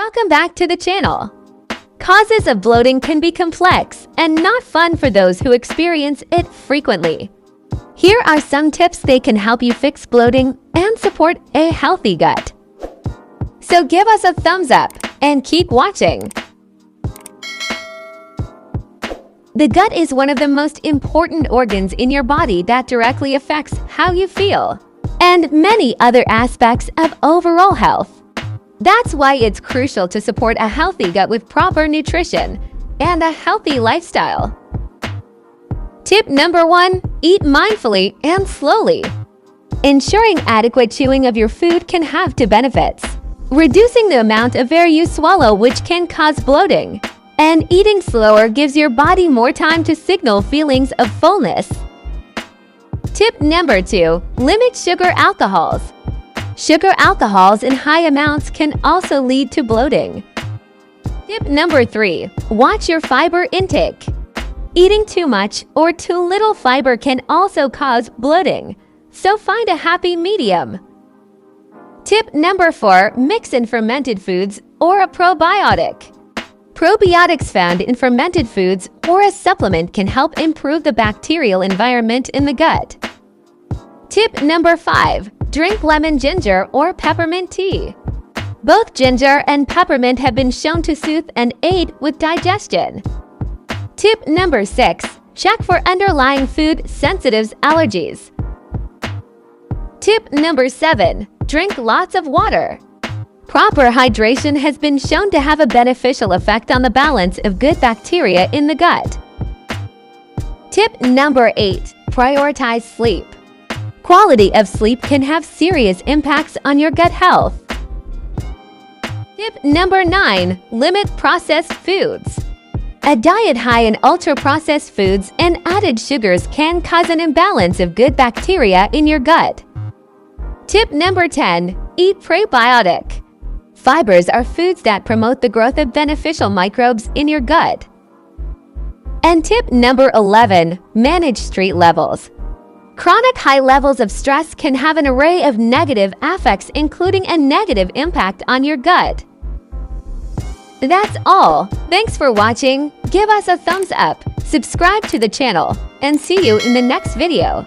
Welcome back to the channel. Causes of bloating can be complex and not fun for those who experience it frequently. Here are some tips that can help you fix bloating and support a healthy gut. So give us a thumbs up and keep watching. The gut is one of the most important organs in your body that directly affects how you feel and many other aspects of overall health. That's why it's crucial to support a healthy gut with proper nutrition and a healthy lifestyle. Tip number 1, eat mindfully and slowly. Ensuring adequate chewing of your food can have two benefits: reducing the amount of air you swallow, which can cause bloating, and eating slower gives your body more time to signal feelings of fullness. Tip number 2, limit sugar alcohols. Sugar alcohols in high amounts can also lead to bloating. Tip number 3, watch your fiber intake. Eating too much or too little fiber can also cause bloating, so find a happy medium. Tip number 4, mix in fermented foods or a probiotic. Probiotics found in fermented foods or a supplement can help improve the bacterial environment in the gut. Tip number 5, drink lemon ginger or peppermint tea. Both ginger and peppermint have been shown to soothe and aid with digestion. Tip number 6, check for underlying food sensitives allergies. Tip number 7, drink lots of water. Proper hydration has been shown to have a beneficial effect on the balance of good bacteria in the gut. Tip number 8, prioritize sleep. Quality of sleep can have serious impacts on your gut health. Tip number 9, limit processed foods. A diet high in ultra-processed foods and added sugars can cause an imbalance of good bacteria in your gut. Tip number 10, eat probiotic. Fibers are foods that promote the growth of beneficial microbes in your gut. And tip number 11, manage stress levels. Chronic high levels of stress can have an array of negative effects, including a negative impact on your gut. That's all. Thanks for watching. Give us a thumbs up, subscribe to the channel, and see you in the next video.